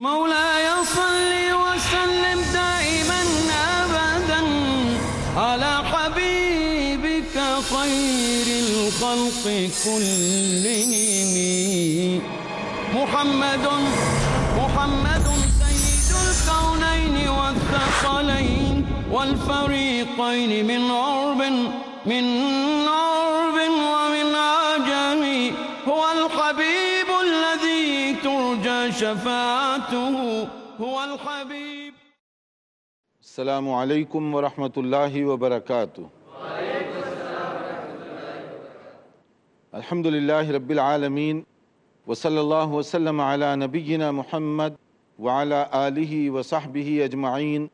مولاي صل وسلم دائما أبدا على حبيبك خير الخلق كلهم محمد سيد الكونين والثقلين والفريقين من عرب ومن عجم هو الحبيب الذي ترجى شفاعته هو الحبيب. السلام علیکم ورحمۃ اللہ وبرکاتہ. الحمد للہ رب العالمین وصلی اللہ وسلم علی نبینا محمد وعلی آلہ وصحبہ اجمعین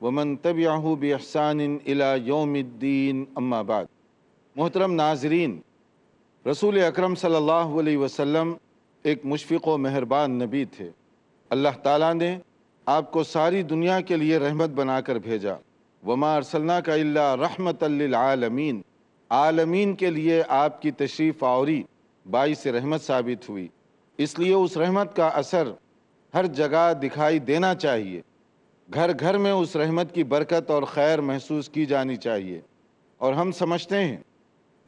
ومن تبعہ باحسان الی یوم الدین، اما بعد. محترم ناظرین، رسول اکرم صلی اللہ علیہ وسلم ایک مشفق و مہربان نبی تھے. اللہ تعالیٰ نے آپ کو ساری دنیا کے لیے رحمت بنا کر بھیجا. وما ارسلناک الا رحمۃ للعالمین، عالمین کے لیے آپ کی تشریف آوری باعث رحمت ثابت ہوئی. اس لیے اس رحمت کا اثر ہر جگہ دکھائی دینا چاہیے. گھر گھر میں اس رحمت کی برکت اور خیر محسوس کی جانی چاہیے. اور ہم سمجھتے ہیں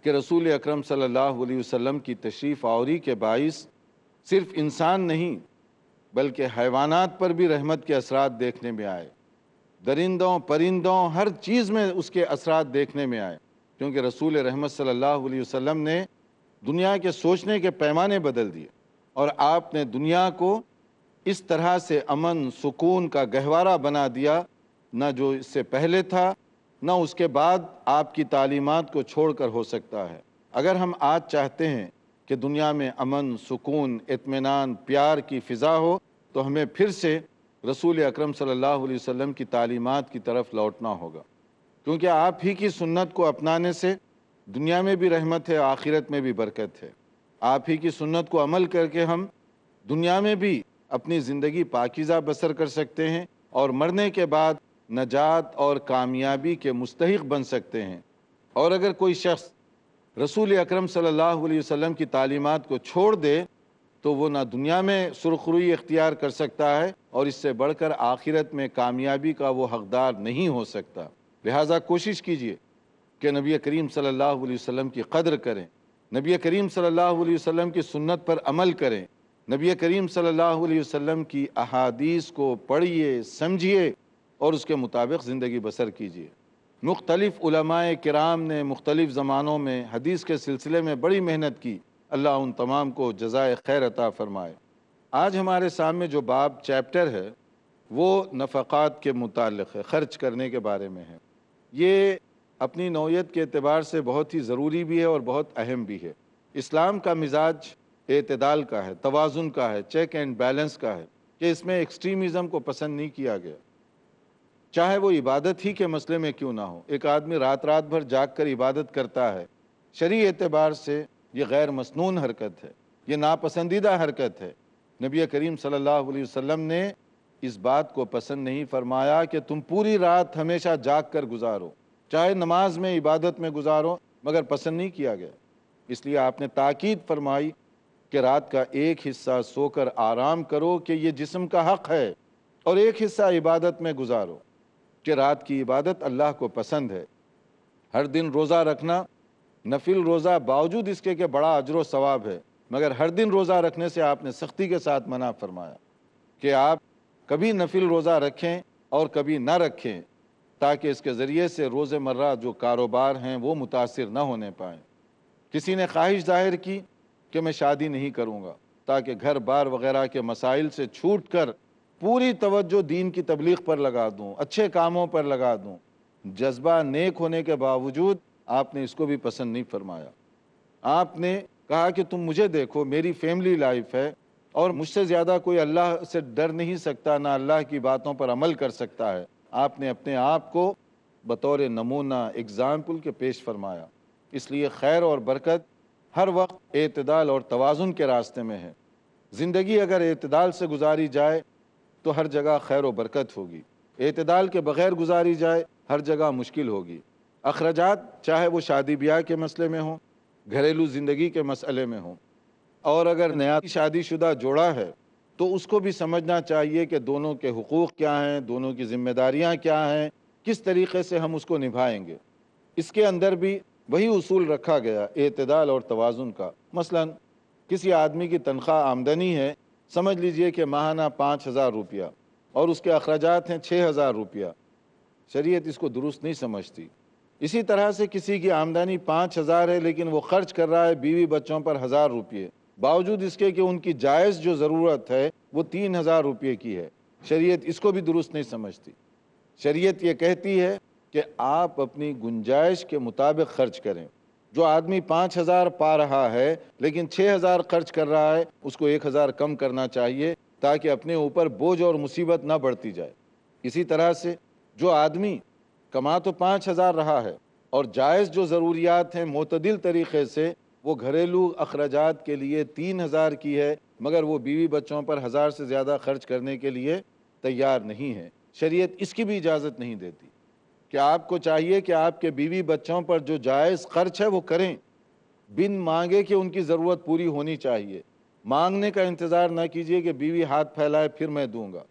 کہ رسول اکرم صلی اللہ علیہ وسلم کی تشریف آوری کے باعث صرف انسان نہیں بلکہ حیوانات پر بھی رحمت کے اثرات دیکھنے میں آئے. درندوں پرندوں ہر چیز میں اس کے اثرات دیکھنے میں آئے، کیونکہ رسول رحمت صلی اللہ علیہ وسلم نے دنیا کے سوچنے کے پیمانے بدل دیے، اور آپ نے دنیا کو اس طرح سے امن سکون کا گہوارہ بنا دیا، نہ جو اس سے پہلے تھا نہ اس کے بعد آپ کی تعلیمات کو چھوڑ کر ہو سکتا ہے. اگر ہم آج چاہتے ہیں کہ دنیا میں امن سکون اطمینان پیار کی فضا ہو تو ہمیں پھر سے رسول اکرم صلی اللہ علیہ وسلم کی تعلیمات کی طرف لوٹنا ہوگا، کیونکہ آپ ہی کی سنت کو اپنانے سے دنیا میں بھی رحمت ہے، آخرت میں بھی برکت ہے. آپ ہی کی سنت کو عمل کر کے ہم دنیا میں بھی اپنی زندگی پاکیزہ بسر کر سکتے ہیں اور مرنے کے بعد نجات اور کامیابی کے مستحق بن سکتے ہیں. اور اگر کوئی شخص رسول اکرم صلی اللہ علیہ وسلم کی تعلیمات کو چھوڑ دے تو وہ نہ دنیا میں سرخروئی اختیار کر سکتا ہے اور اس سے بڑھ کر آخرت میں کامیابی کا وہ حقدار نہیں ہو سکتا. لہٰذا کوشش کیجئے کہ نبی کریم صلی اللہ علیہ وسلم کی قدر کریں، نبی کریم صلی اللہ علیہ وسلم کی سنت پر عمل کریں، نبی کریم صلی اللہ علیہ وسلم کی احادیث کو پڑھیے سمجھیے اور اس کے مطابق زندگی بسر کیجیے. مختلف علماء کرام نے مختلف زمانوں میں حدیث کے سلسلے میں بڑی محنت کی، اللہ ان تمام کو جزائے خیر عطا فرمائے. آج ہمارے سامنے جو باب چیپٹر ہے وہ نفقات کے متعلق ہے، خرچ کرنے کے بارے میں ہے. یہ اپنی نوعیت کے اعتبار سے بہت ہی ضروری بھی ہے اور بہت اہم بھی ہے. اسلام کا مزاج اعتدال کا ہے، توازن کا ہے، چیک اینڈ بیلنس کا ہے، کہ اس میں ایکسٹریمزم کو پسند نہیں کیا گیا، چاہے وہ عبادت ہی کے مسئلے میں کیوں نہ ہو. ایک آدمی رات بھر جاگ کر عبادت کرتا ہے، شرعی اعتبار سے یہ غیر مسنون حرکت ہے، یہ ناپسندیدہ حرکت ہے. نبی کریم صلی اللہ علیہ وسلم نے اس بات کو پسند نہیں فرمایا کہ تم پوری رات ہمیشہ جاگ کر گزارو، چاہے نماز میں عبادت میں گزارو، مگر پسند نہیں کیا گیا. اس لیے آپ نے تاکید فرمائی کہ رات کا ایک حصہ سو کر آرام کرو کہ یہ جسم کا حق ہے، اور ایک حصہ عبادت میں گزارو کہ رات کی عبادت اللہ کو پسند ہے. ہر دن روزہ رکھنا نفل روزہ باوجود اس کے کہ بڑا اجر و ثواب ہے، مگر ہر دن روزہ رکھنے سے آپ نے سختی کے ساتھ منع فرمایا کہ آپ کبھی نفل روزہ رکھیں اور کبھی نہ رکھیں، تاکہ اس کے ذریعے سے روز مرہ جو کاروبار ہیں وہ متاثر نہ ہونے پائیں. کسی نے خواہش ظاہر کی کہ میں شادی نہیں کروں گا تاکہ گھر بار وغیرہ کے مسائل سے چھوٹ کر پوری توجہ دین کی تبلیغ پر لگا دوں، اچھے کاموں پر لگا دوں. جذبہ نیک ہونے کے باوجود آپ نے اس کو بھی پسند نہیں فرمایا. آپ نے کہا کہ تم مجھے دیکھو، میری فیملی لائف ہے اور مجھ سے زیادہ کوئی اللہ سے ڈر نہیں سکتا، نہ اللہ کی باتوں پر عمل کر سکتا ہے. آپ نے اپنے آپ کو بطور نمونہ ایگزامپل کے پیش فرمایا. اس لیے خیر اور برکت ہر وقت اعتدال اور توازن کے راستے میں ہے. زندگی اگر اعتدال سے گزاری جائے تو ہر جگہ خیر و برکت ہوگی، اعتدال کے بغیر گزاری جائے ہر جگہ مشکل ہوگی. اخراجات چاہے وہ شادی بیاہ کے مسئلے میں ہوں، گھریلو زندگی کے مسئلے میں ہوں، اور اگر نیا شادی شدہ جوڑا ہے تو اس کو بھی سمجھنا چاہیے کہ دونوں کے حقوق کیا ہیں، دونوں کی ذمہ داریاں کیا ہیں، کس طریقے سے ہم اس کو نبھائیں گے۔ اس کے اندر بھی وہی اصول رکھا گیا اعتدال اور توازن کا۔ مثلا کسی آدمی کی تنخواہ آمدنی ہے، سمجھ لیجئے کہ ماہانہ 5,000 روپیہ اور اس کے اخراجات ہیں 6,000 روپیہ، شریعت اس کو درست نہیں سمجھتی۔ اسی طرح سے کسی کی آمدنی 5,000 ہے لیکن وہ خرچ کر رہا ہے بیوی بچوں پر 1,000 روپیے، باوجود اس کے کہ ان کی جائز جو ضرورت ہے وہ 3,000 روپیے کی ہے، شریعت اس کو بھی درست نہیں سمجھتی۔ شریعت یہ کہتی ہے کہ آپ اپنی گنجائش کے مطابق خرچ کریں۔ جو آدمی 5,000 پا رہا ہے لیکن 6,000 خرچ کر رہا ہے، اس کو 1,000 کم کرنا چاہیے تاکہ اپنے اوپر بوجھ اور مصیبت نہ بڑھتی جائے۔ اسی طرح سے جو آدمی کما تو 5,000 رہا ہے اور جائز جو ضروریات ہیں معتدل طریقے سے وہ گھریلو اخراجات کے لیے 3,000 کی ہے، مگر وہ بیوی بچوں پر 1,000 سے زیادہ خرچ کرنے کے لیے تیار نہیں ہے، شریعت اس کی بھی اجازت نہیں دیتی کہ آپ کو چاہیے کہ آپ کے بیوی بچوں پر جو جائز خرچ ہے وہ کریں، بن مانگے کہ ان کی ضرورت پوری ہونی چاہیے۔ مانگنے کا انتظار نہ کیجئے کہ بیوی ہاتھ پھیلائے پھر میں دوں گا۔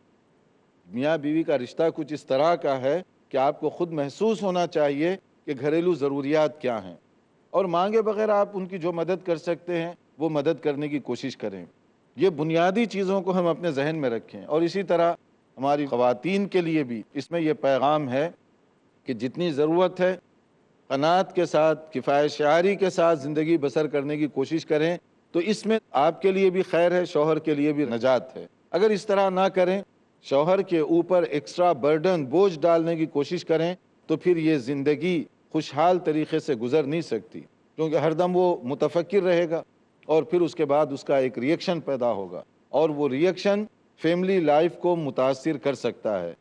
میاں بیوی کا رشتہ کچھ اس طرح کا ہے کہ آپ کو خود محسوس ہونا چاہیے کہ گھریلو ضروریات کیا ہیں، اور مانگے بغیر آپ ان کی جو مدد کر سکتے ہیں وہ مدد کرنے کی کوشش کریں۔ یہ بنیادی چیزوں کو ہم اپنے ذہن میں رکھیں۔ اور اسی طرح ہماری خواتین کے لیے بھی اس میں یہ پیغام ہے کہ جتنی ضرورت ہے قناعت کے ساتھ، کفایت شعاری کے ساتھ زندگی بسر کرنے کی کوشش کریں، تو اس میں آپ کے لیے بھی خیر ہے، شوہر کے لیے بھی نجات ہے۔ اگر اس طرح نہ کریں، شوہر کے اوپر ایکسٹرا برڈن، بوجھ ڈالنے کی کوشش کریں، تو پھر یہ زندگی خوشحال طریقے سے گزر نہیں سکتی، کیونکہ ہر دم وہ متفکر رہے گا اور پھر اس کے بعد اس کا ایک ری ایکشن پیدا ہوگا، اور وہ ری ایکشن فیملی لائف کو متاثر کر سکتا ہے،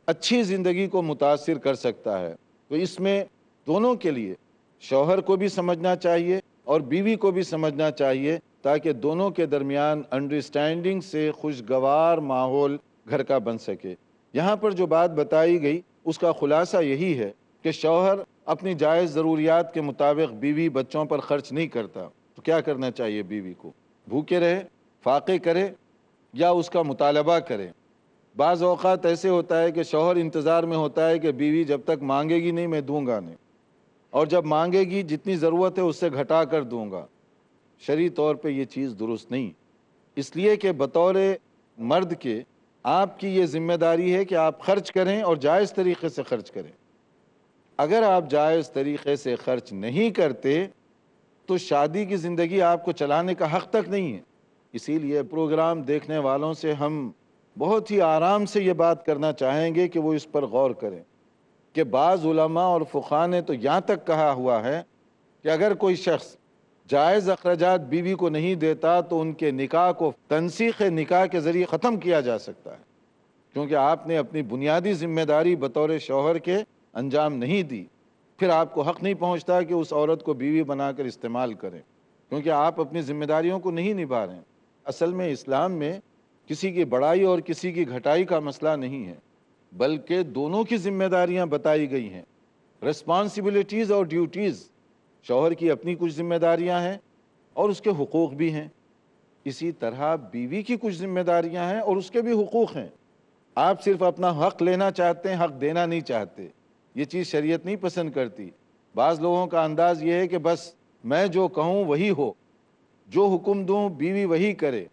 اچھی زندگی کو متاثر کر سکتا ہے۔ تو اس میں دونوں کے لیے شوہر کو بھی سمجھنا چاہیے اور بیوی کو بھی سمجھنا چاہیے، تاکہ دونوں کے درمیان انڈرسٹینڈنگ سے خوشگوار ماحول گھر کا بن سکے۔ یہاں پر جو بات بتائی گئی اس کا خلاصہ یہی ہے کہ شوہر اپنی جائز ضروریات کے مطابق بیوی بچوں پر خرچ نہیں کرتا، تو کیا کرنا چاہیے بیوی کو؟ بھوکے رہے، فاقے کرے، یا اس کا مطالبہ کرے۔ بعض اوقات ایسے ہوتا ہے کہ شوہر انتظار میں ہوتا ہے کہ بیوی جب تک مانگے گی نہیں میں دوں گا نہیں، اور جب مانگے گی جتنی ضرورت ہے اس سے گھٹا کر دوں گا۔ شرعی طور پہ یہ چیز درست نہیں، اس لیے کہ بطور مرد کے آپ کی یہ ذمہ داری ہے کہ آپ خرچ کریں اور جائز طریقے سے خرچ کریں۔ اگر آپ جائز طریقے سے خرچ نہیں کرتے تو شادی کی زندگی آپ کو چلانے کا حق تک نہیں ہے۔ اسی لیے پروگرام دیکھنے والوں سے ہم بہت ہی آرام سے یہ بات کرنا چاہیں گے کہ وہ اس پر غور کریں کہ بعض علماء اور فقہاء نے تو یہاں تک کہا ہوا ہے کہ اگر کوئی شخص جائز اخراجات بیوی کو نہیں دیتا تو ان کے نکاح کو تنسیخ نکاح کے ذریعے ختم کیا جا سکتا ہے، کیونکہ آپ نے اپنی بنیادی ذمہ داری بطور شوہر کے انجام نہیں دی۔ پھر آپ کو حق نہیں پہنچتا کہ اس عورت کو بیوی بنا کر استعمال کریں، کیونکہ آپ اپنی ذمہ داریوں کو نہیں نبھا رہے ہیں۔ اصل میں اسلام میں کسی کی بڑائی اور کسی کی گھٹائی کا مسئلہ نہیں ہے، بلکہ دونوں کی ذمہ داریاں بتائی گئی ہیں، رسپانسبلٹیز اور ڈیوٹیز۔ شوہر کی اپنی کچھ ذمہ داریاں ہیں اور اس کے حقوق بھی ہیں، اسی طرح بیوی کی کچھ ذمہ داریاں ہیں اور اس کے بھی حقوق ہیں۔ آپ صرف اپنا حق لینا چاہتے ہیں، حق دینا نہیں چاہتے، یہ چیز شریعت نہیں پسند کرتی۔ بعض لوگوں کا انداز یہ ہے کہ بس میں جو کہوں وہی ہو، جو حکم دوں بیوی وہی کرے،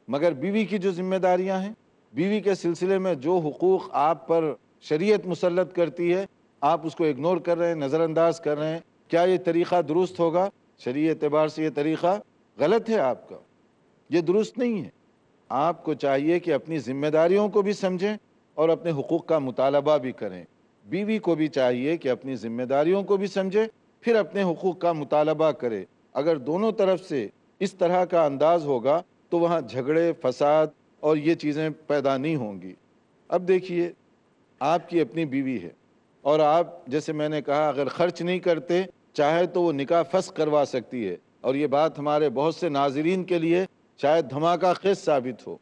مگر بیوی کی جو ذمہ داریاں ہیں، بیوی کے سلسلے میں جو حقوق آپ پر شریعت مسلط کرتی ہے، آپ اس کو اگنور کر رہے ہیں، نظر انداز کر رہے ہیں۔ کیا یہ طریقہ درست ہوگا؟ شرعی اعتبار سے یہ طریقہ غلط ہے آپ کا، یہ درست نہیں ہے۔ آپ کو چاہیے کہ اپنی ذمہ داریوں کو بھی سمجھیں اور اپنے حقوق کا مطالبہ بھی کریں۔ بیوی کو بھی چاہیے کہ اپنی ذمہ داریوں کو بھی سمجھے، پھر اپنے حقوق کا مطالبہ کرے۔ اگر دونوں طرف سے اس طرح کا انداز ہوگا تو وہاں جھگڑے، فساد اور یہ چیزیں پیدا نہیں ہوں گی۔ اب دیکھیے، آپ کی اپنی بیوی ہے اور آپ، جیسے میں نے کہا، اگر خرچ نہیں کرتے چاہے تو وہ نکاح فسخ کروا سکتی ہے، اور یہ بات ہمارے بہت سے ناظرین کے لیے شاید دھماکہ خیز ثابت ہو،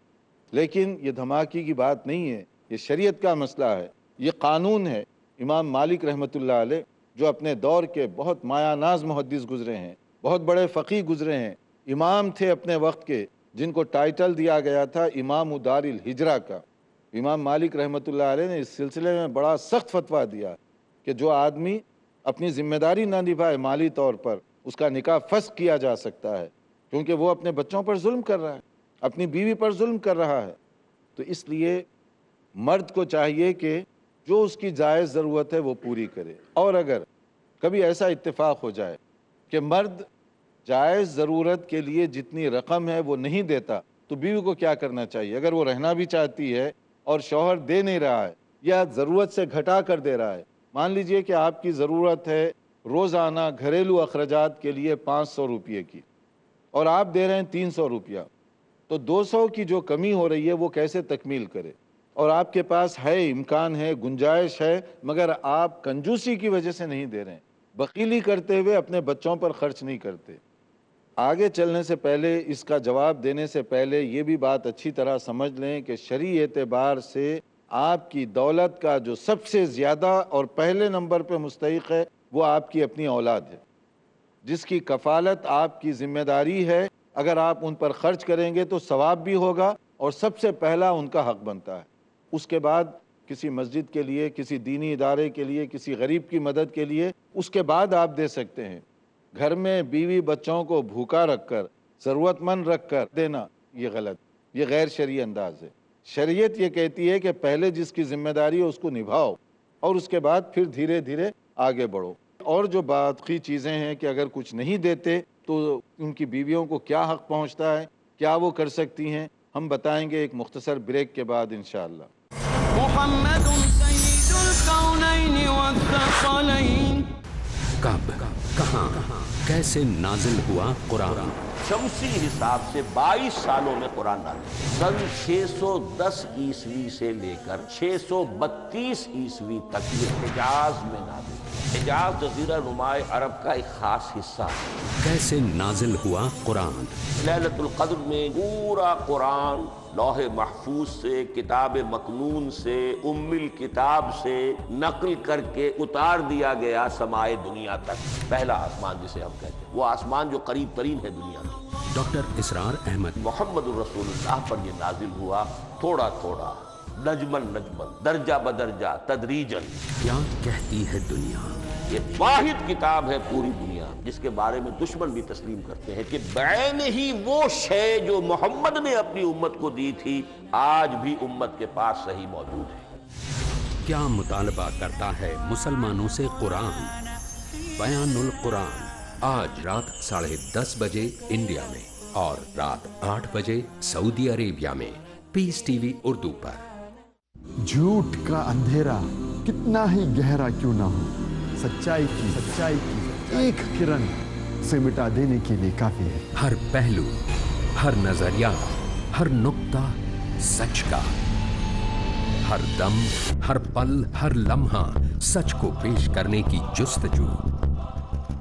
لیکن یہ دھماکے کی بات نہیں ہے، یہ شریعت کا مسئلہ ہے، یہ قانون ہے۔ امام مالک رحمۃ اللہ علیہ جو اپنے دور کے بہت مایہ ناز محدث گزرے ہیں، بہت بڑے فقی گزرے ہیں، امام تھے اپنے وقت کے، جن کو ٹائٹل دیا گیا تھا امام دار الہجرہ کا۔ امام مالک رحمۃ اللہ علیہ نے اس سلسلے میں بڑا سخت فتویٰ دیا کہ جو آدمی اپنی ذمہ داری نہ نبھائے مالی طور پر، اس کا نکاح فسخ کیا جا سکتا ہے، کیونکہ وہ اپنے بچوں پر ظلم کر رہا ہے، اپنی بیوی پر ظلم کر رہا ہے۔ تو اس لیے مرد کو چاہیے کہ جو اس کی جائز ضرورت ہے وہ پوری کرے، اور اگر کبھی ایسا اتفاق ہو جائے کہ مرد جائز ضرورت کے لیے جتنی رقم ہے وہ نہیں دیتا، تو بیوی کو کیا کرنا چاہیے؟ اگر وہ رہنا بھی چاہتی ہے اور شوہر دے نہیں رہا ہے یا ضرورت سے گھٹا کر دے رہا ہے، مان لیجئے کہ آپ کی ضرورت ہے روزانہ گھریلو اخراجات کے لیے 500 روپے کی، اور آپ دے رہے ہیں 300 روپیہ، تو 200 کی جو کمی ہو رہی ہے وہ کیسے تکمیل کرے؟ اور آپ کے پاس ہے، امکان ہے، گنجائش ہے، مگر آپ کنجوسی کی وجہ سے نہیں دے رہے ہیں، بخیلی کرتے ہوئے اپنے بچوں پر خرچ نہیں کرتے۔ آگے چلنے سے پہلے، اس کا جواب دینے سے پہلے یہ بھی بات اچھی طرح سمجھ لیں کہ شرعی اعتبار سے آپ کی دولت کا جو سب سے زیادہ اور پہلے نمبر پہ مستحق ہے وہ آپ کی اپنی اولاد ہے، جس کی کفالت آپ کی ذمہ داری ہے۔ اگر آپ ان پر خرچ کریں گے تو ثواب بھی ہوگا، اور سب سے پہلا ان کا حق بنتا ہے۔ اس کے بعد کسی مسجد کے لیے، کسی دینی ادارے کے لیے، کسی غریب کی مدد کے لیے اس کے بعد آپ دے سکتے ہیں۔ گھر میں بیوی بچوں کو بھوکا رکھ کر، ضرورت مند رکھ کر دینا، یہ غلط، یہ غیر شرعی انداز ہے۔ شریعت یہ کہتی ہے کہ پہلے جس کی ذمہ داری ہے اس کو نبھاؤ، اور اس کے بعد پھر دھیرے دھیرے آگے بڑھو۔ اور جو باقی چیزیں ہیں کہ اگر کچھ نہیں دیتے تو ان کی بیویوں کو کیا حق پہنچتا ہے، کیا وہ کر سکتی ہیں، ہم بتائیں گے ایک مختصر بریک کے بعد انشاءاللہ۔ محمد سید الکونین والثقلین۔ کب، کہاں، کیسے نازل ہوا قرآن؟ شمسی حساب سے 22 سالوں میں قرآن نازل، سن 610 عیسوی سے لے کر 632 عیسوی تک یہ حجاز میں نازل۔ حجاز جزیرہ نمائے عرب کا ایک خاص حصہ ہے۔ کیسے نازل ہوا قرآن؟ لیلۃ القدر میں پورا قرآن لوح محفوظ سے، کتاب مکنون سے، ام الکتاب سے نقل کر کے اتار دیا گیا سمائے دنیا تک، پہلا آسمان جسے ہم کہتے ہیں، وہ آسمان جو قریب ترین ہے دنیا میں۔ ڈاکٹر اسرار احمد۔ محمد الرسول اللہ پر یہ نازل ہوا، تھوڑا تھوڑا، نجمن نجمن، درجہ بدرجہ، تدریجن۔ کیا کہتی ہے دنیا؟ یہ واحد کتاب ہے پوری دنیا جس کے بارے میں دشمن بھی تسلیم کرتے ہیں کہ بعین ہی وہ شے جو محمد نے اپنی امت کو دی تھی آج بھی امت کے پاس صحیح موجود ہے۔ کیا مطالبہ کرتا ہے مسلمانوں سے قرآن؟ بیان القرآن، آج رات 10:30 بجے انڈیا میں اور رات 8 بجے سعودی عربیہ میں، پیس ٹی وی اردو پر۔ جھوٹ کا اندھیرا کتنا ہی گہرا کیوں نہ ہو، سچائی کی ایک کرن سے مٹا دینے کے لیے کافی ہے۔ ہر پہلو، ہر نظریہ، ہر نقطہ سچ کا، ہر دم، ہر پل، ہر لمحہ سچ کو پیش کرنے کی جستجو۔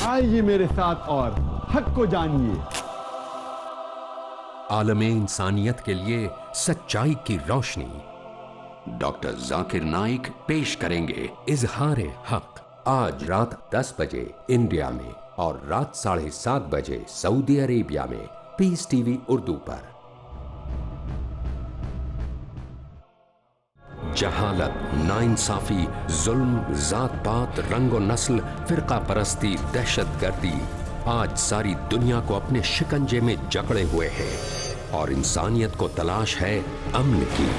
آئیے میرے ساتھ اور حق کو جانیے۔ عالم انسانیت کے لیے سچائی کی روشنی۔ ڈاکٹر ذاکر نائک پیش کریں گے اظہار حق، آج رات 10 بجے انڈیا میں اور رات 7:30 بجے سعودی عربیہ میں، پیس ٹی وی اردو پر۔ جہالت، ناانصافی، ظلم، ذات پات، رنگ و نسل، فرقہ پرستی، دہشت گردی آج ساری دنیا کو اپنے شکنجے میں جکڑے ہوئے ہیں، اور انسانیت کو تلاش ہے امن کی۔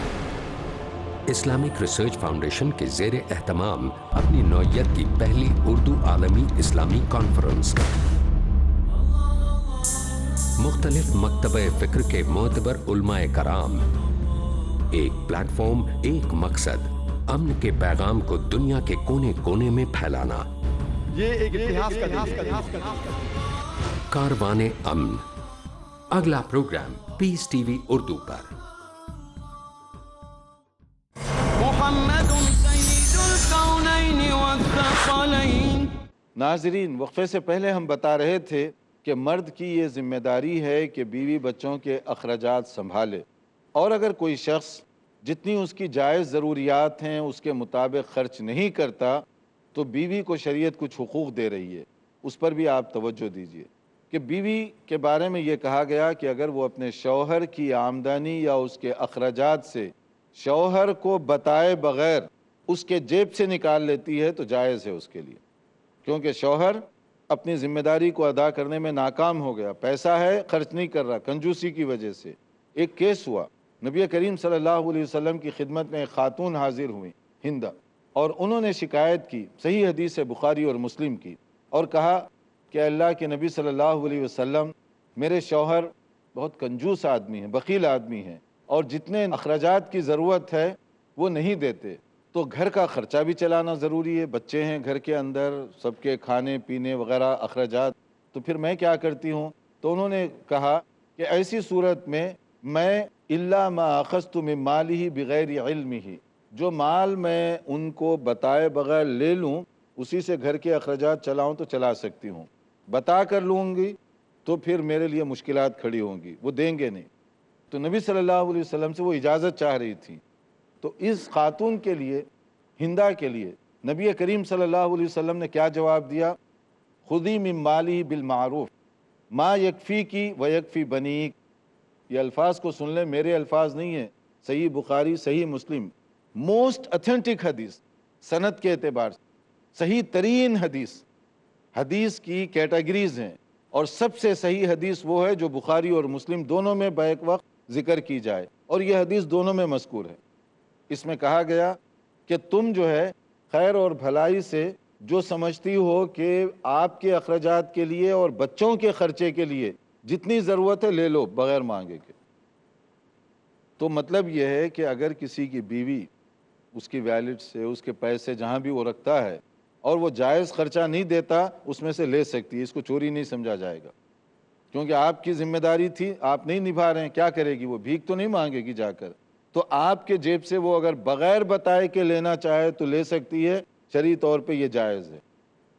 اسلامک ریسرچ فاؤنڈیشن کے زیر اہتمام اپنی نوعیت کی پہلی اردو عالمی اسلامی کانفرنس، مختلف مکتبہ فکر کے معتبر علماء کرام، ایک پلیٹ فارم، ایک مقصد، امن کے پیغام کو دنیا کے کونے کونے میں پھیلانا۔ یہ ایک اتحاد کا کاروان امن، اگلا پروگرام پیس ٹی وی اردو پر۔ محمد سید الکونین والثقلین۔ ناظرین، وقفے سے پہلے ہم بتا رہے تھے کہ مرد کی یہ ذمہ داری ہے کہ بیوی بچوں کے اخراجات سنبھالے، اور اگر کوئی شخص جتنی اس کی جائز ضروریات ہیں اس کے مطابق خرچ نہیں کرتا تو بیوی کو شریعت کچھ حقوق دے رہی ہے، اس پر بھی آپ توجہ دیجئے۔ کہ بیوی کے بارے میں یہ کہا گیا کہ اگر وہ اپنے شوہر کی آمدنی یا اس کے اخراجات سے شوہر کو بتائے بغیر اس کے جیب سے نکال لیتی ہے تو جائز ہے اس کے لیے، کیونکہ شوہر اپنی ذمہ داری کو ادا کرنے میں ناکام ہو گیا، پیسہ ہے خرچ نہیں کر رہا کنجوسی کی وجہ سے۔ ایک کیس ہوا، نبی کریم صلی اللہ علیہ وسلم کی خدمت میں ایک خاتون حاضر ہوئی ہندہ، اور انہوں نے شکایت کی، صحیح حدیث ہے بخاری اور مسلم کی، اور کہا کہ اللہ کے نبی صلی اللہ علیہ وسلم میرے شوہر بہت کنجوس آدمی ہیں، بخیل آدمی ہیں، اور جتنے اخراجات کی ضرورت ہے وہ نہیں دیتے، تو گھر کا خرچہ بھی چلانا ضروری ہے، بچے ہیں گھر کے اندر، سب کے کھانے پینے وغیرہ اخراجات، تو پھر میں کیا کرتی ہوں؟ تو انہوں نے کہا کہ ایسی صورت میں میں الا ما اخذت من مالہ بغیر علمہ، جو مال میں ان کو بتائے بغیر لے لوں اسی سے گھر کے اخراجات چلاؤں تو چلا سکتی ہوں، بتا کر لوں گی تو پھر میرے لیے مشکلات کھڑی ہوں گی، وہ دیں گے نہیں۔ تو نبی صلی اللہ علیہ وسلم سے وہ اجازت چاہ رہی تھی، تو اس خاتون کے لیے، ہندہ کے لیے، نبی کریم صلی اللہ علیہ وسلم نے کیا جواب دیا؟ خذی من مالہ بالمعروف ما یکفیکی و یکفی بنیک۔ یہ الفاظ کو سن لیں، میرے الفاظ نہیں ہیں، صحیح بخاری صحیح مسلم، موسٹ اتھینٹک حدیث سند کے اعتبار سے، صحیح ترین حدیث، حدیث کی کیٹیگریز ہیں، اور سب سے صحیح حدیث وہ ہے جو بخاری اور مسلم دونوں میں بیک وقت ذکر کی جائے، اور یہ حدیث دونوں میں مذکور ہے۔ اس میں کہا گیا کہ تم جو ہے خیر اور بھلائی سے جو سمجھتی ہو کہ آپ کے اخراجات کے لیے اور بچوں کے خرچے کے لیے جتنی ضرورت ہے لے لو بغیر مانگے کے۔ تو مطلب یہ ہے کہ اگر کسی کی بیوی اس کی ویلٹ سے، اس کے پیسے جہاں بھی وہ رکھتا ہے، اور وہ جائز خرچہ نہیں دیتا، اس میں سے لے سکتی ہے، اس کو چوری نہیں سمجھا جائے گا، کیونکہ آپ کی ذمہ داری تھی، آپ نہیں نبھا رہے ہیں، کیا کرے گی وہ؟ بھیک تو نہیں مانگے گی جا کر، تو آپ کے جیب سے وہ اگر بغیر بتائے کے لینا چاہے تو لے سکتی ہے، شرعی طور پہ یہ جائز ہے۔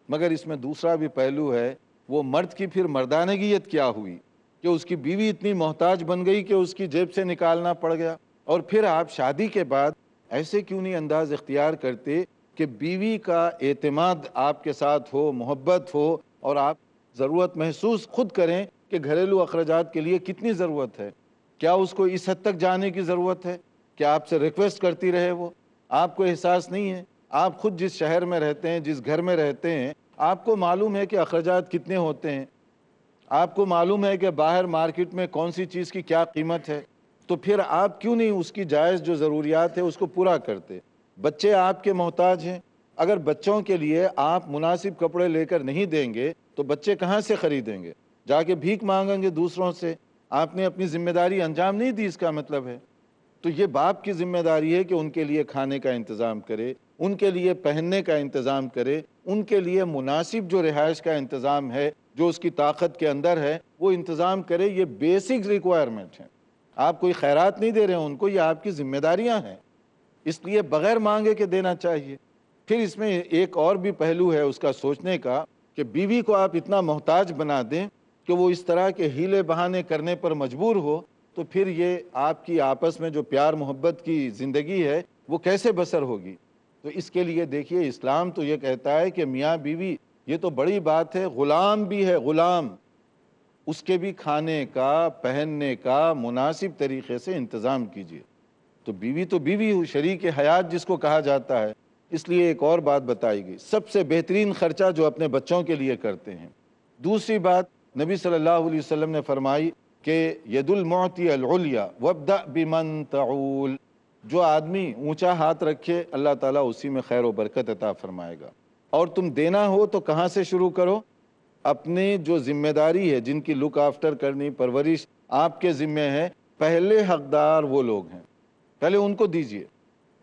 مگر اس میں دوسرا بھی پہلو ہے، وہ مرد کی پھر مردانگیت کیا ہوئی کہ اس کی بیوی اتنی محتاج بن گئی کہ اس کی جیب سے نکالنا پڑ گیا۔ اور پھر آپ شادی کے بعد ایسے کیوں نہیں انداز اختیار کرتے کہ بیوی کا اعتماد آپ کے ساتھ ہو، محبت ہو، اور آپ ضرورت محسوس خود کریں کہ گھریلو اخراجات کے لیے کتنی ضرورت ہے؟ کیا اس کو اس حد تک جانے کی ضرورت ہے کہ آپ سے ریکویسٹ کرتی رہے؟ وہ آپ کو احساس نہیں ہے؟ آپ خود جس شہر میں رہتے ہیں، جس گھر میں رہتے ہیں، آپ کو معلوم ہے کہ اخراجات کتنے ہوتے ہیں، آپ کو معلوم ہے کہ باہر مارکیٹ میں کون سی چیز کی کیا قیمت ہے، تو پھر آپ کیوں نہیں اس کی جائز جو ضروریات ہے اس کو پورا کرتے؟ بچے آپ کے محتاج ہیں، اگر بچوں کے لیے آپ مناسب کپڑے لے کر نہیں دیں گے تو بچے کہاں سے خریدیں گے؟ جا کے بھیک مانگیں گے دوسروں سے۔ آپ نے اپنی ذمہ داری انجام نہیں دی، اس کا مطلب ہے۔ تو یہ باپ کی ذمہ داری ہے کہ ان کے لیے کھانے کا انتظام کرے، ان کے لیے پہننے کا انتظام کرے، ان کے لیے مناسب جو رہائش کا انتظام ہے، جو اس کی طاقت کے اندر ہے، وہ انتظام کرے۔ یہ بیسک ریکوائرمنٹ ہیں، آپ کوئی خیرات نہیں دے رہے ہیں ان کو، یہ آپ کی ذمہ داریاں ہیں، اس لیے بغیر مانگے کے دینا چاہیے۔ پھر اس میں ایک اور بھی پہلو ہے اس کا سوچنے کا کہ بیوی کو آپ اتنا محتاج بنا دیں کہ وہ اس طرح کے ہیلے بہانے کرنے پر مجبور ہو، تو پھر یہ آپ کی آپس میں جو پیار محبت کی زندگی ہے وہ کیسے بسر ہوگی؟ تو اس کے لیے دیکھیے، اسلام تو یہ کہتا ہے کہ میاں بیوی، یہ تو بڑی بات ہے، غلام بھی ہے، غلام، اس کے بھی کھانے کا پہننے کا مناسب طریقے سے انتظام کیجیے۔ تو بیوی ہو، شریک حیات جس کو کہا جاتا ہے۔ اس لیے ایک اور بات بتائی گئی، سب سے بہترین خرچہ جو اپنے بچوں کے لیے کرتے ہیں۔ دوسری بات نبی صلی اللہ علیہ وسلم نے فرمائی کہ ید المعطی العلیٰ وابدأ بمن تعول، جو آدمی اونچا ہاتھ رکھے اللہ تعالیٰ اسی میں خیر و برکت عطا فرمائے گا۔ اور تم دینا ہو تو کہاں سے شروع کرو؟ اپنے جو ذمہ داری ہے، جن کی لک آفٹر کرنی، پرورش آپ کے ذمہ ہے، پہلے حقدار وہ لوگ ہیں، پہلے ان کو دیجئے۔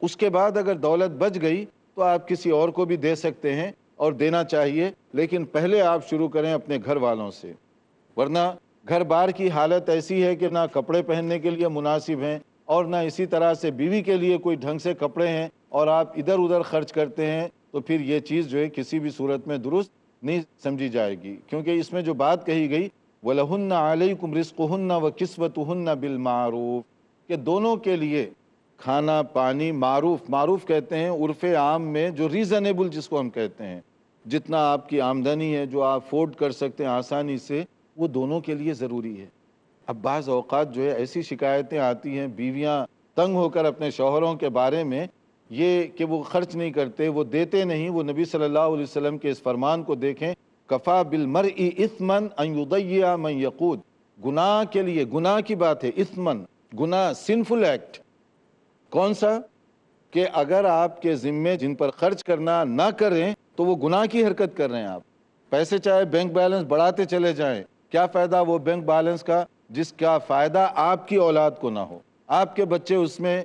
اس کے بعد اگر دولت بچ گئی تو آپ کسی اور کو بھی دے سکتے ہیں اور دینا چاہیے، لیکن پہلے آپ شروع کریں اپنے گھر والوں سے، ورنہ گھر بار کی حالت ایسی ہے کہ نہ کپڑے پہننے کے لیے مناسب ہیں، اور نہ اسی طرح سے بیوی کے لیے کوئی ڈھنگ سے کپڑے ہیں، اور آپ ادھر ادھر خرچ کرتے ہیں، تو پھر یہ چیز جو ہے کسی بھی صورت میں درست نہیں سمجھی جائے گی، کیونکہ اس میں جو بات کہی گئی وَلَهُنَّ عَلَيْكُمْ رِزْقُهُنَّ وَكِسْوَتُهُنَّ بِالْمَعْرُوفِ، کہ دونوں کے لیے کھانا پانی معروف کہتے ہیں عرف عام میں جو ریزنیبل جس کو ہم کہتے ہیں، جتنا آپ کی آمدنی ہے، جو آپ افورڈ کر سکتے ہیں آسانی سے، وہ دونوں کے لیے ضروری ہے۔ اب بعض اوقات جو ہے ایسی شکایتیں آتی ہیں، بیویاں تنگ ہو کر اپنے شوہروں کے بارے میں یہ کہ وہ خرچ نہیں کرتے، وہ دیتے نہیں۔ وہ نبی صلی اللہ علیہ وسلم کے اس فرمان کو دیکھیں، کفا بالمرء اثما ان یضیع من یقود، گناہ کے لیے، گناہ کی بات ہے، اثمن، گناہ، سنفل ایکٹ، کون سا؟ کہ اگر آپ کے ذمے جن پر خرچ کرنا نہ کریں تو وہ گناہ کی حرکت کر رہے ہیں۔ آپ پیسے چاہے بینک بیلنس بڑھاتے چلے جائیں، کیا فائدہ وہ بینک بیلنس کا جس کا فائدہ آپ کی اولاد کو نہ ہو، آپ کے بچے اس میں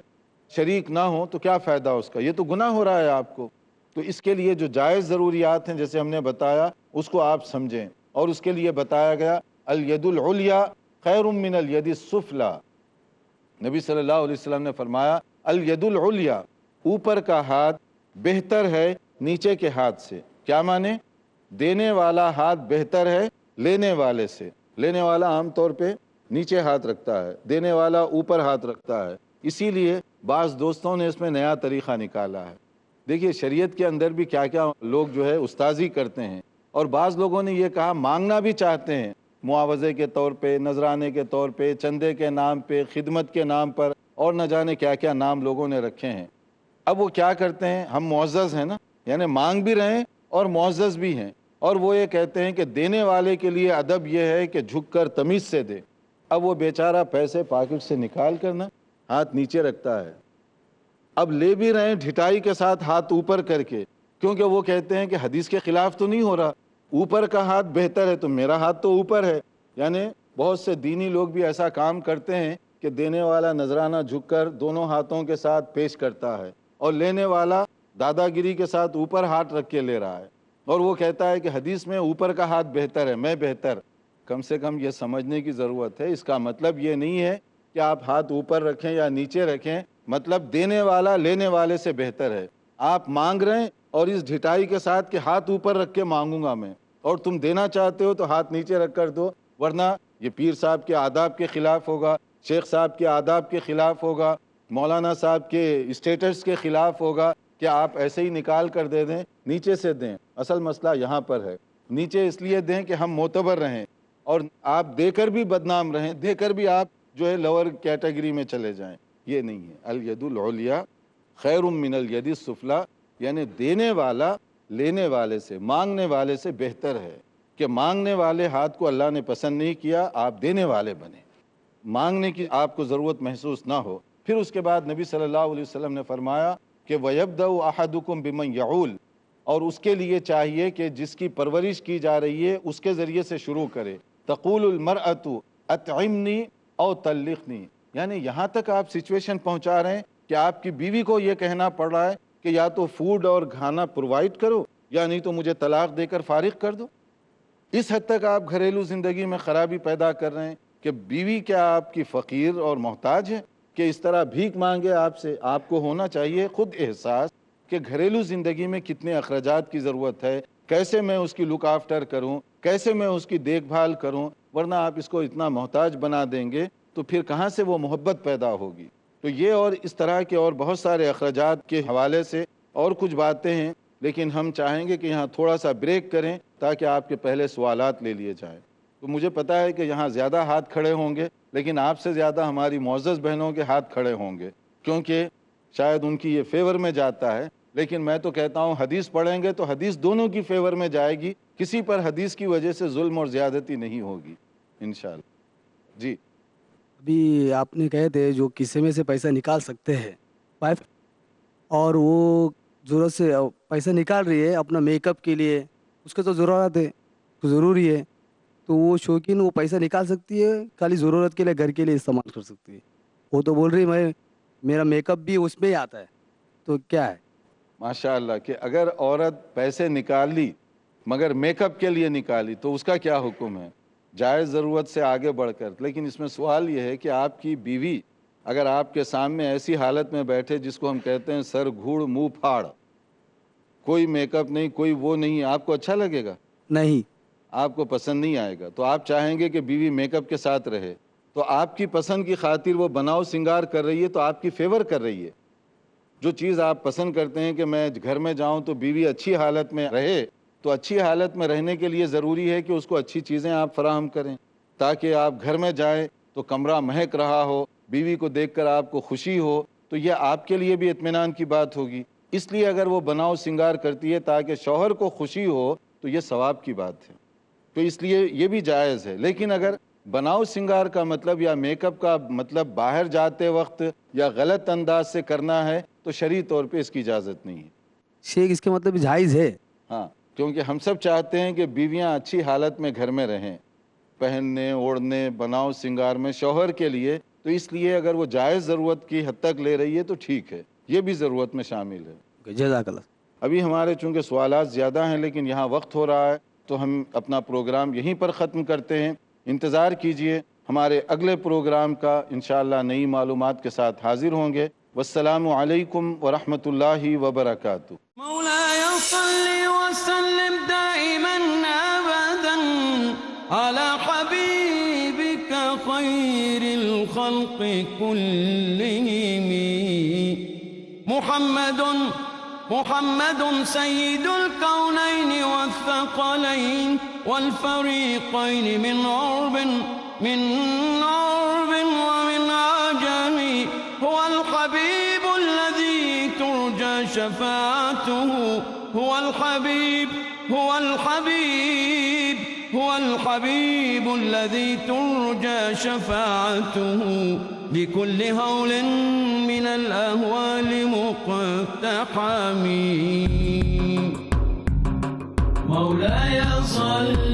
شریک نہ ہوں تو کیا فائدہ اس کا؟ یہ تو گناہ ہو رہا ہے آپ کو۔ تو اس کے لیے جو جائز ضروریات ہیں جیسے ہم نے بتایا اس کو آپ سمجھیں، اور اس کے لیے بتایا گیا الید العلیٰ خیر من الید السفلی۔ نبی صلی اللہ علیہ وسلم نے فرمایا الید العلیٰ، اوپر کا ہاتھ بہتر ہے نیچے کے ہاتھ سے۔ کیا معنی؟ دینے والا ہاتھ بہتر ہے لینے والے سے۔ لینے والا عام طور پہ نیچے ہاتھ رکھتا ہے، دینے والا اوپر ہاتھ رکھتا ہے۔ اسی لیے بعض دوستوں نے اس میں نیا طریقہ نکالا ہے۔ دیکھیے شریعت کے اندر بھی کیا کیا لوگ جو ہے استاذی کرتے ہیں، اور بعض لوگوں نے یہ کہا مانگنا بھی چاہتے ہیں، معاوضے کے طور پہ، نذرانے کے طور پہ، چندے کے نام پہ، خدمت کے نام پر، اور نہ جانے کیا کیا نام لوگوں نے رکھے ہیں۔ اب وہ کیا کرتے ہیں، ہم معزز ہیں نا، یعنی مانگ بھی رہے ہیں اور معزز بھی ہیں، اور وہ یہ کہتے ہیں کہ دینے والے کے لیے ادب یہ ہے کہ جھک کر تمیز سے دے۔ اب وہ بیچارہ پیسے پاکٹ سے نکال کر نا ہاتھ نیچے رکھتا ہے، اب لے بھی رہے ہیں ڈھٹائی کے ساتھ ہاتھ اوپر کر کے، کیونکہ وہ کہتے ہیں کہ حدیث کے خلاف تو نہیں ہو رہا، اوپر کا ہاتھ بہتر ہے تو میرا ہاتھ تو اوپر ہے۔ یعنی بہت سے دینی لوگ بھی ایسا کام کرتے ہیں کہ دینے والا نذرانہ جھک کر دونوں ہاتھوں کے ساتھ پیش کرتا ہے، اور لینے والا دادا گیری کے ساتھ اوپر ہاتھ رکھ کے لے رہا ہے، اور وہ کہتا ہے کہ حدیث میں اوپر کا ہاتھ بہتر ہے، میں بہتر۔ کم سے کم یہ سمجھنے کی ضرورت ہے، اس کا مطلب یہ نہیں ہے کہ آپ ہاتھ اوپر رکھیں یا نیچے رکھیں، مطلب دینے والا لینے والے سے بہتر ہے۔ آپ مانگ رہے ہیں اور اس ڈھٹائی کے ساتھ کہ ہاتھ اوپر رکھ کے مانگوں گا میں، اور تم دینا چاہتے ہو تو ہاتھ نیچے رکھ کر دو، ورنہ یہ پیر صاحب کے آداب کے خلاف ہوگا، شیخ صاحب کے آداب کے خلاف ہوگا، مولانا صاحب کے اسٹیٹس کے خلاف ہوگا کہ آپ ایسے ہی نکال کر دے دیں، نیچے سے دیں۔ اصل مسئلہ یہاں پر ہے، نیچے اس لیے دیں کہ ہم معتبر رہیں، اور آپ دے کر بھی بدنام رہیں، دے کر بھی آپ جو ہے لوور کیٹیگری میں چلے جائیں، یہ نہیں ہے۔ الید العلیٰ خیر من الید السفلی، یعنی دینے والا لینے والے سے، مانگنے والے سے بہتر ہے، کہ مانگنے والے ہاتھ کو اللہ نے پسند نہیں کیا، آپ دینے والے بنے، مانگنے کی آپ کو ضرورت محسوس نہ ہو۔ پھر اس کے بعد نبی صلی اللہ علیہ وسلم نے فرمایا کہ وَيَبْدَأُ أَحَدُكُمْ بِمَنْ يَعُولُ، اور اس کے لیے چاہیے کہ جس کی پرورش کی جا رہی ہے اس کے ذریعے سے شروع کرے۔ تقول المرأة اطعمنی او طلقنی، یعنی یہاں تک آپ سچویشن پہنچا رہے ہیں کہ آپ کی بیوی کو یہ کہنا پڑ رہا ہے کہ یا تو فوڈ اور کھانا پرووائڈ کرو یا نہیں تو مجھے طلاق دے کر فارغ کر دو۔ اس حد تک آپ گھریلو زندگی میں خرابی پیدا کر رہے ہیں کہ بیوی کیا آپ کی فقیر اور محتاج ہے کہ اس طرح بھیک مانگے آپ سے؟ آپ کو ہونا چاہیے خود احساس کہ گھریلو زندگی میں کتنے اخراجات کی ضرورت ہے، کیسے میں اس کی لک آفٹر کروں، کیسے میں اس کی دیکھ بھال کروں، ورنہ آپ اس کو اتنا محتاج بنا دیں گے تو پھر کہاں سے وہ محبت پیدا ہوگی۔ تو یہ اور اس طرح کے اور بہت سارے اخراجات کے حوالے سے اور کچھ باتیں ہیں، لیکن ہم چاہیں گے کہ یہاں تھوڑا سا بریک کریں تاکہ آپ کے پہلے سوالات لے لیے جائیں۔ تو مجھے پتا ہے کہ یہاں زیادہ ہاتھ کھڑے ہوں گے، لیکن آپ سے زیادہ ہماری معزز بہنوں کے ہاتھ کھڑے ہوں گے، کیونکہ شاید ان کی یہ فیور میں جاتا ہے، لیکن میں تو کہتا ہوں حدیث پڑھیں گے تو حدیث دونوں کی فیور میں جائے گی، کسی پر حدیث کی وجہ سے ظلم اور زیادتی نہیں ہوگی انشاءاللہ۔ جی ابھی آپ نے کہے تھے جو کسی میں سے پیسہ نکال سکتے ہیں وائف، اور وہ ضرورت سے پیسہ نکال رہی ہے اپنا میک اپ کے لیے، اس کے تو ضرورت ہے، ضروری ہے، تو وہ شوقین وہ پیسہ نکال سکتی ہے، خالی ضرورت کے لیے گھر کے لیے استعمال کر سکتی ہے۔ وہ تو بول رہی ہے میرا میک اپ بھی اس میں ہی آتا ہے، تو کیا ہے؟ ماشاء اللہ کہ اگر عورت پیسے نکال لی مگر میک اپ کے لیے نکالی تو اس کا کیا حکم ہے؟ جائز ضرورت سے آگے بڑھ کر۔ لیکن اس میں سوال یہ ہے کہ آپ کی بیوی اگر آپ کے سامنے ایسی حالت میں بیٹھے جس کو ہم کہتے ہیں سر گھوڑ منہ پھاڑ، کوئی میک اپ نہیں، کوئی وہ نہیں، آپ کو اچھا لگے گا؟ نہیں، آپ کو پسند نہیں آئے گا۔ تو آپ چاہیں گے کہ بیوی میک اپ کے ساتھ رہے، تو آپ کی پسند کی خاطر وہ بناؤ سنگار کر رہی ہے تو آپ کی فیور کر رہی ہے۔ جو چیز آپ پسند کرتے ہیں کہ میں گھر میں جاؤں تو بیوی اچھی حالت میں رہے، تو اچھی حالت میں رہنے کے لیے ضروری ہے کہ اس کو اچھی چیزیں آپ فراہم کریں، تاکہ آپ گھر میں جائیں تو کمرہ مہک رہا ہو، بیوی کو دیکھ کر آپ کو خوشی ہو، تو یہ آپ کے لیے بھی اطمینان کی بات ہوگی۔ اس لیے اگر وہ بناؤ سنگار کرتی ہے تاکہ شوہر کو خوشی ہو تو یہ ثواب کی بات ہے، تو اس لیے یہ بھی جائز ہے۔ لیکن اگر بناؤ سنگار کا مطلب یا میک اپ کا مطلب باہر جاتے وقت یا غلط انداز سے کرنا ہے تو شرعی طور پہ اس کی اجازت نہیں ہے۔ شیخ اس کے مطلب جائز ہے؟ ہاں، کیونکہ ہم سب چاہتے ہیں کہ بیویاں اچھی حالت میں گھر میں رہیں، پہننے اوڑھنے بناؤ سنگار میں شوہر کے لیے، تو اس لیے اگر وہ جائز ضرورت کی حد تک لے رہی ہے تو ٹھیک ہے، یہ بھی ضرورت میں شامل ہے۔ جزاک اللہ۔ ابھی ہمارے چونکہ سوالات زیادہ ہیں لیکن یہاں وقت ہو رہا ہے تو ہم اپنا پروگرام یہیں پر ختم کرتے ہیں۔ انتظار کیجئے ہمارے اگلے پروگرام کا، انشاءاللہ نئی معلومات کے ساتھ حاضر ہوں گے۔ والسلام علیکم ورحمۃ اللہ وبرکاتہ۔ مولاي صل وسلم دائما ابدا على حبيبك خير الخلق كلهم محمد سيد الكونين والثقلين والفريقين من عرب ومن عجم، هو الحبيب الذي ترجى شفاعته، هو الحبيب الذي ترجى شفاعته بكل هول من الأهوال مقتحم. مولاي صل